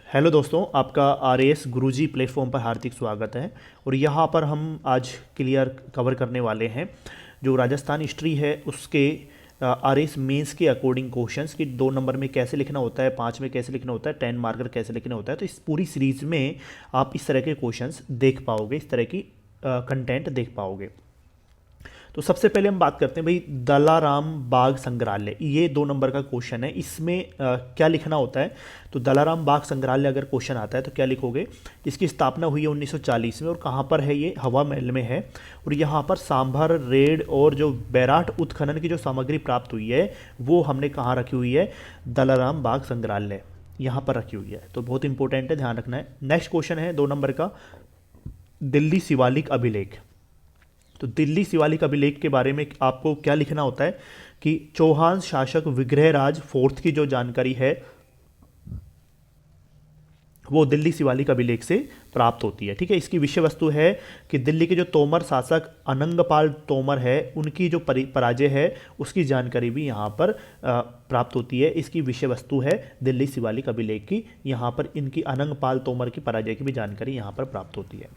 Hello दोस्तों, आपका R S गुरुजी platform पर हार्दिक स्वागत है। और यहाँ पर हम आज क्लियर कवर करने वाले हैं जो राजस्थान हिस्ट्री है उसके आर एस मेंस के अकॉर्डिंग क्वेश्चंस कि 2 नंबर में कैसे लिखना होता है, 5 में कैसे लिखना होता है, 10 मार्कर कैसे लिखना होता है। तो इस पूरी सीरीज में आप इस तरह के क्वेश्चंस देख पाओगे, इस तरह की कंटेंट देख पाओगे। तो सबसे पहले हम बात करते हैं भाई दलाराम बाग संग्रहालय, ये 2 नंबर का क्वेश्चन है। इसमें क्या लिखना होता है? तो दलाराम बाग संग्रहालय अगर क्वेश्चन आता है तो क्या लिखोगे? इसकी स्थापना हुई है 1940 में और कहाँ पर है? ये हवा महल में है। और यहाँ पर सांभर, रेड और जो बैराट उत्खनन की जो सामग्री प्राप्त हुई है वो हमने कहाँ रखी हुई है? दलाराम बाग संग्रहालय यहाँ पर रखी हुई है। तो बहुत इंपॉर्टेंट है, ध्यान रखना है। नेक्स्ट क्वेश्चन है 2 नंबर का, दिल्ली शिवालिक अभिलेख। तो दिल्ली शिवालिक अभिलेख के बारे में आपको क्या लिखना होता है कि चौहान शासक विग्रहराज फोर्थ की जो जानकारी है वो दिल्ली शिवालिक अभिलेख से प्राप्त होती है। ठीक है, इसकी विषय वस्तु है कि दिल्ली के जो तोमर शासक अनंगपाल तोमर है उनकी जो पराजय है उसकी जानकारी भी यहाँ पर प्राप्त होती है। इसकी विषय वस्तु है दिल्ली शिवालिक अभिलेख की। यहाँ पर इनकी अनंगपाल तोमर की पराजय की भी जानकारी यहाँ पर प्राप्त होती है।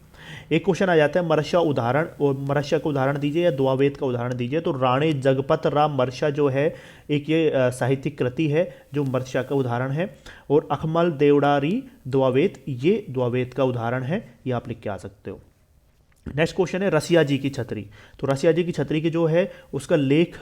एक क्वेश्चन आ जाता है मरशा उदाहरण, और मरशा का उदाहरण दीजिए या द्वावेद का उदाहरण दीजिए। तो राणे जगपत राम मरशा जो है एक ये साहित्यिक कृति है जो मरशा का उदाहरण है। और अखमल देवडारी द्वावेद, ये द्वावेद का उदाहरण है, ये आप लिख के आ सकते हो। नेक्स्ट क्वेश्चन है रसिया जी की छतरी। तो रसिया जी की छतरी की जो है उसका लेख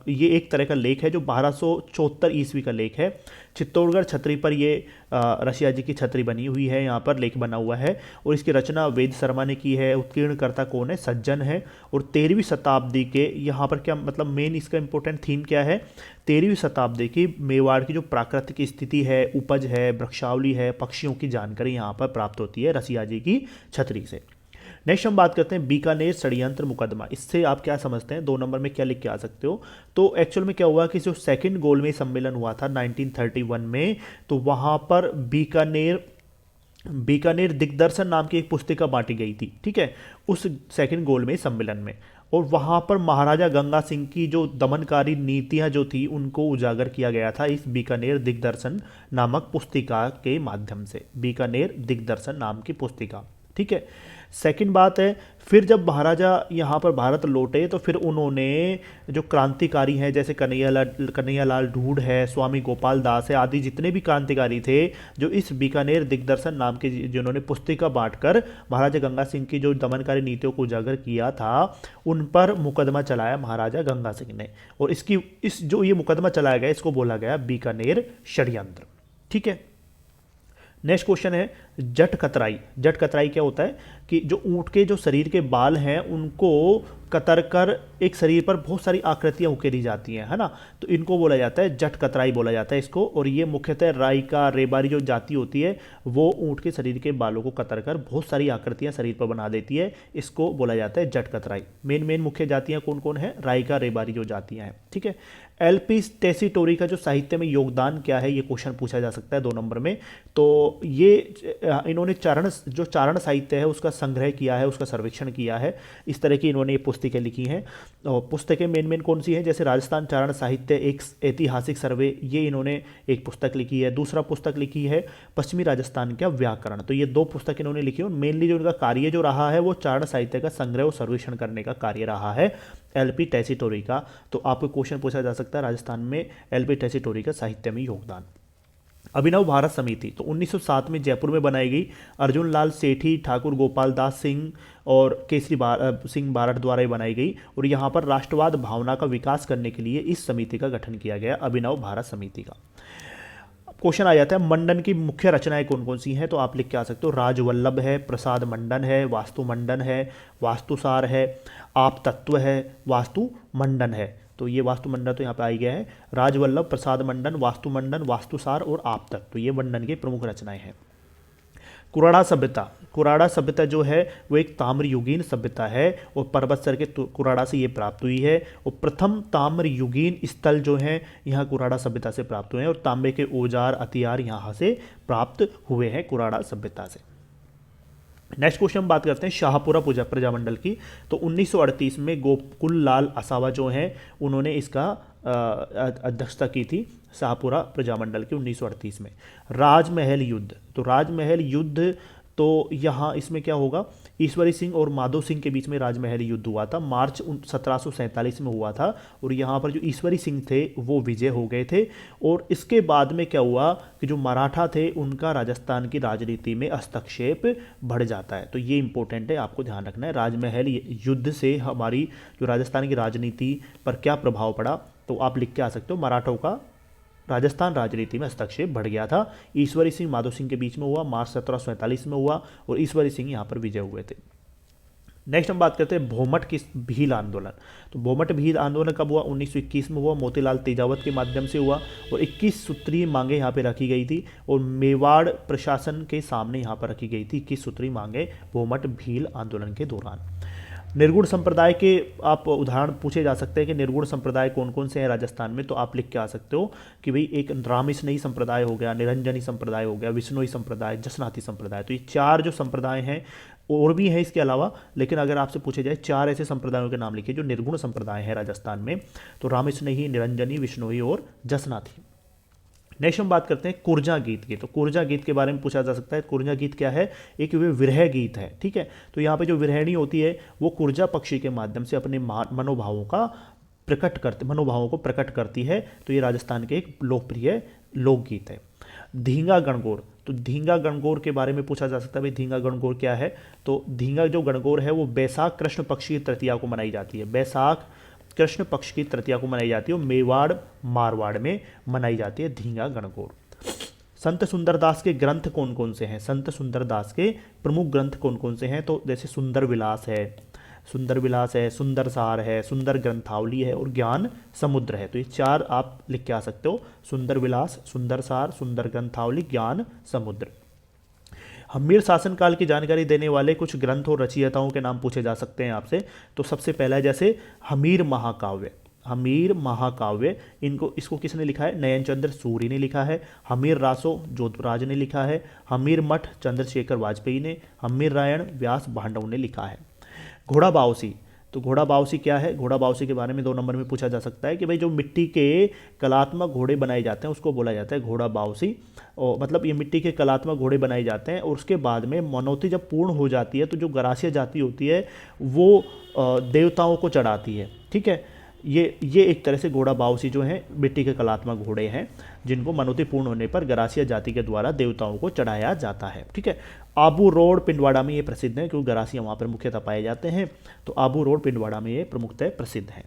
ये एक तरह का लेख है जो 1274 ईस्वी का लेख है। चित्तौड़गढ़ छतरी पर ये रसिया जी की छतरी बनी हुई है, यहाँ पर लेख बना हुआ है। और इसकी रचना वेद शर्मा ने की है। उत्कीर्णकर्ता कौन है? सज्जन है। और 13वीं शताब्दी के, यहाँ पर क्या मतलब मेन इसका इंपॉर्टेंट थीम क्या है? 13वीं शताब्दी की मेवाड़ की जो प्राकृतिक स्थिति है, उपज है, वृक्षावली है, पक्षियों की जानकारी यहाँ पर प्राप्त होती है रसिया जी की छतरी से। नेक्स्ट हम बात करते हैं बीकानेर षड्यंत्र मुकदमा। इससे आप क्या समझते हैं? 2 नंबर में क्या लिख के आ सकते हो? तो एक्चुअल में क्या हुआ कि जो सेकंड गोलमेज सम्मेलन हुआ था 1931 में, तो वहाँ पर बीकानेर दिग्दर्शन नाम की एक पुस्तिका बांटी गई थी। ठीक है, उस सेकंड गोलमेज सम्मेलन में। और वहाँ पर महाराजा गंगा सिंह की जो दमनकारी नीतियाँ जो थी उनको उजागर किया गया था इस बीकानेर दिग्दर्शन नामक पुस्तिका के माध्यम से। बीकानेर दिग्दर्शन नाम की पुस्तिका। ठीक है, सेकंड बात है फिर जब महाराजा यहाँ पर भारत लौटे तो फिर उन्होंने जो क्रांतिकारी हैं जैसे कन्हैयालाल ढूंढ है, स्वामी गोपाल दास है आदि जितने भी क्रांतिकारी थे, जो इस बीकानेर दिग्दर्शन नाम के जिन्होंने पुस्तिका बांटकर महाराजा गंगा सिंह की जो दमनकारी नीतियों को उजागर किया था उन पर मुकदमा चलाया महाराजा गंगा सिंह ने। और इस जो ये मुकदमा चलाया गया इसको बोला गया बीकानेर षड्यंत्र। ठीक है, नेक्स्ट क्वेश्चन है जट कतराई। जट कतराई क्या होता है कि जो ऊंट के जो शरीर के बाल हैं उनको कतर कर एक शरीर पर बहुत सारी आकृतियां उकेरी जाती हैं, है ना। तो इनको बोला जाता है जट कतराई बोला जाता है इसको। और ये मुख्यतः राइका रेबारी जो जाति होती है वो ऊंट के शरीर के बालों को कतर कर बहुत सारी आकृतियां शरीर पर बना देती है, इसको बोला जाता है जट कतराई। मेन मुख्य जातियां कौन कौन है? राइका रेबारी जो जातियां हैं। ठीक है, एलपी टेसीटोरी का जो साहित्य में योगदान क्या है, ये क्वेश्चन पूछा जा सकता है 2 नंबर में। तो ये इन्होंने चारण साहित्य है उसका संग्रह किया है, उसका सर्वेक्षण किया है। इस तरह की इन्होंने ये पुस्तकें लिखी हैं। और पुस्तकें मेन कौन सी हैं? जैसे राजस्थान चारण साहित्य एक ऐतिहासिक सर्वे, ये इन्होंने एक पुस्तक लिखी है। दूसरा पुस्तक लिखी है पश्चिमी राजस्थान का व्याकरण। तो ये 2 पुस्तक इन्होंने लिखी है। मेनली जो इनका कार्य जो रहा है वो चारण साहित्य का संग्रह और सर्वेक्षण करने का कार्य रहा है एलपी टेसीटोरी का। तो आपको क्वेश्चन पूछा जा सकता है राजस्थान में एलपी टेसीटोरी का साहित्य में योगदान। अभिनव भारत समिति तो 1907 में जयपुर में बनाई गई। अर्जुन लाल सेठी, ठाकुर गोपाल दास सिंह और केसरी सिंह बारठ द्वारा बनाई गई। और यहाँ पर राष्ट्रवाद भावना का विकास करने के लिए इस समिति का गठन किया गया, अभिनव भारत समिति का। क्वेश्चन आ जाता है मंडन की मुख्य रचनाएं कौन कौन सी हैं? तो आप लिख के आ सकते हो राजवल्लभ है, प्रसाद मंडन है, वास्तु मंडन है, वास्तुसार है, आप तत्व है, वास्तु मंडन है। तो ये वास्तु मंडन तो यहाँ पे आ गया है। राजवल्लभ, प्रसाद मंडन, वास्तु मंडन, वास्तुसार और आप तत्व, तो ये मंडन की प्रमुख रचनाएं हैं। कुराड़ा सभ्यता, कुराड़ा सभ्यता जो है वो एक ताम्रयुगीन सभ्यता है और पर्वतसर के कुराड़ा से ये प्राप्त हुई है। और प्रथम ताम्रयुगीन स्थल जो है यहाँ कुराड़ा सभ्यता से प्राप्त हुए हैं। और तांबे के औजार हथियार यहाँ से प्राप्त हुए हैं कुराड़ा सभ्यता से। नेक्स्ट क्वेश्चन बात करते हैं शाहपुरा प्रजामंडल की। तो 1938 में गोकुल लाल असावा जो हैं उन्होंने इसका अध्यक्षता की थी शाहपुरा प्रजामंडल की 1938 में। राजमहल युद्ध, तो राजमहल युद्ध तो यहाँ इसमें क्या होगा, ईश्वरी सिंह और माधो सिंह के बीच में राजमहल युद्ध हुआ था, मार्च 1747 में हुआ था। और यहाँ पर जो ईश्वरी सिंह थे वो विजय हो गए थे। और इसके बाद में क्या हुआ कि जो मराठा थे उनका राजस्थान की राजनीति में हस्तक्षेप बढ़ जाता है। तो ये इंपॉर्टेंट है, आपको ध्यान रखना है। राजमहल युद्ध से हमारी जो राजस्थान की राजनीति पर क्या प्रभाव पड़ा, तो आप लिख के आ सकते हो, मराठों का राजस्थान राजनीति में हस्तक्षेप बढ़ गया था। ईश्वरी सिंह माधो सिंह के बीच में हुआ, मार्च 1747 में हुआ, और ईश्वरी सिंह यहाँ पर विजय हुए थे। नेक्स्ट हम बात करते हैं भोमट की भील आंदोलन। तो भोमट भील आंदोलन कब हुआ, 1921 में हुआ, मोतीलाल तेजावत के माध्यम से हुआ। और 21 सूत्रीय मांगे यहाँ पे रखी गई थी और मेवाड़ प्रशासन के सामने यहाँ पर रखी गई थी 21 सूत्रीय मांगे भोमट भील आंदोलन के दौरान। निर्गुण संप्रदाय के आप उदाहरण पूछे जा सकते हैं कि निर्गुण संप्रदाय कौन कौन से हैं राजस्थान में, तो आप लिख के आ सकते हो कि भाई एक रामिस्नेही संप्रदाय हो गया, निरंजनी संप्रदाय हो गया, विष्णुई संप्रदाय, जसनाथी संप्रदाय। तो ये 4 जो संप्रदाय हैं, और भी हैं इसके अलावा, लेकिन अगर आपसे पूछे जाए 4 ऐसे संप्रदायों के नाम लिखिए जो निर्गुण संप्रदाय हैं राजस्थान में, तो रामिस्नेही, निरंजनी, विष्णुई और जसनाथी। नेक्स्ट हम बात करते हैं कुर्जा गीत की। तो कुर्जा गीत के बारे में पूछा जा सकता है। कुर्जा गीत क्या है, एक विरह गीत है, ठीक है। तो यहाँ पे जो विरहणी होती है वो कुर्जा पक्षी के माध्यम से अपने मनोभावों को प्रकट करती है। तो ये राजस्थान के एक लोकप्रिय लोकगीत है। धींगा गणगौर, तो धींगा गणगौर के बारे में पूछा जा सकता है, भाई धींगा गणगौर क्या है। तो धींगा जो गणगौर है वो बैसाख कृष्ण पक्ष की तृतीया को मनाई जाती है। बैसाख कृष्ण पक्ष की तृतीया को मनाई जाती है और मेवाड़ मारवाड़ में मनाई जाती है धींगा गणगौर। संत सुंदरदास के ग्रंथ कौन कौन से हैं, संत सुंदरदास के प्रमुख ग्रंथ कौन कौन से हैं, तो जैसे सुंदर विलास है, सुंदर सार है, सुंदर ग्रंथावली है और ज्ञान समुद्र है। तो ये 4 आप लिख के आ सकते हो, सुंदर विलास, सुंदर सार, सुंदर ग्रंथावली, ज्ञान समुद्र। हम्मीर शासनकाल की जानकारी देने वाले कुछ ग्रंथ और रचयिताओं के नाम पूछे जा सकते हैं आपसे। तो सबसे पहला है जैसे हमीर महाकाव्य, हमीर महाकाव्य इसको किसने लिखा है, नयन चंद्र सूरी ने लिखा है। हमीर रासो जोधराज ने लिखा है। हमीर मठ चंद्रशेखर वाजपेयी ने। हमीर रायण व्यास भांडव ने लिखा है। घोड़ा बावसी, तो घोड़ा बावसी क्या है, घोड़ा बावसी के बारे में 2 नंबर में पूछा जा सकता है कि भाई जो मिट्टी के कलात्मक घोड़े बनाए जाते हैं उसको बोला जाता है घोड़ा बावसी। और मतलब ये मिट्टी के कलात्मक घोड़े बनाए जाते हैं और उसके बाद में मनौती जब पूर्ण हो जाती है तो जो गरासिया जाति होती है वो देवताओं को चढ़ाती है, ठीक है। ये एक तरह से घोड़ा बावसी जो है मिट्टी के कलात्मक घोड़े हैं जिनको मनौती पूर्ण होने पर गरासिया जाति के द्वारा देवताओं को चढ़ाया जाता है, ठीक है। आबू रोड पिंडवाड़ा में ये प्रसिद्ध है क्योंकि गरासिया वहाँ पर मुख्यतः पाए जाते हैं। तो आबू रोड पिंडवाड़ा में ये प्रमुखतः प्रसिद्ध है।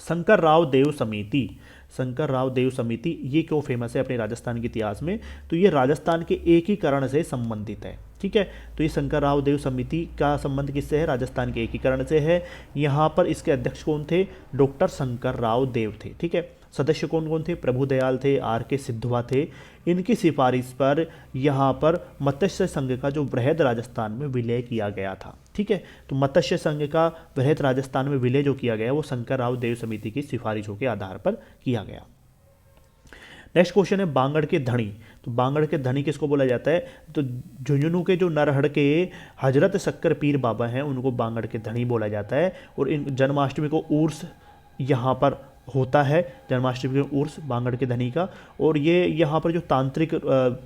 शंकर राव देव समिति, शंकर राव देव समिति ये क्यों फेमस है अपने राजस्थान के इतिहास में, तो ये राजस्थान के एकीकरण से संबंधित है, ठीक है। तो ये शंकर राव देव समिति का संबंध किससे है, राजस्थान के एकीकरण से है। यहाँ पर इसके अध्यक्ष कौन थे, डॉक्टर शंकर राव देव थे, ठीक है। सदस्य कौन कौन थे, प्रभुदयाल थे, R.K. सिद्धवा थे। इनकी सिफारिश पर यहाँ पर मत्स्य संघ का जो बृहद राजस्थान में विलय किया गया था, ठीक है। तो मत्स्य संघ का बृहद राजस्थान में विलय जो किया गया वो शंकर राव देव समिति की सिफारिशों के आधार पर किया गया। नेक्स्ट क्वेश्चन है बांगड़ के धनी। तो बांगड़ के धनी किसको बोला जाता है, तो झुंझुनू के जो नरहड़ के हजरत शक्कर पीर बाबा हैं उनको बांगड़ के धनी बोला जाता है। और इन जन्माष्टमी को उर्स यहाँ पर होता है, जन्माष्टमी के उर्स बांगड़ के धनी का। और ये यहाँ पर जो तांत्रिक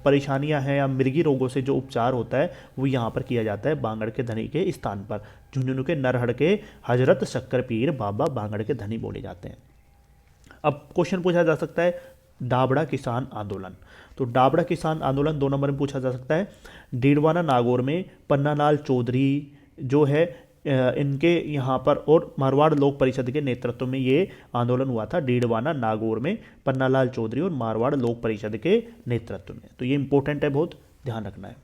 परेशानियाँ हैं या मृगी रोगों से जो उपचार होता है वो यहाँ पर किया जाता है बांगड़ के धनी के स्थान पर। झुंझुनू के नरहड़ के हजरत शक्कर पीर बाबा बांगड़ के धनी बोले जाते हैं। अब क्वेश्चन पूछा जा सकता है डाबड़ा किसान आंदोलन। तो डाबड़ा किसान आंदोलन 2 नंबर में पूछा जा सकता है। डीडवाना नागौर में पन्नालाल चौधरी जो है इनके यहाँ पर और मारवाड़ लोक परिषद के नेतृत्व में ये आंदोलन हुआ था। डीडवाना नागौर में पन्नालाल चौधरी और मारवाड़ लोक परिषद के नेतृत्व में। तो ये इंपॉर्टेंट है, बहुत ध्यान रखना है।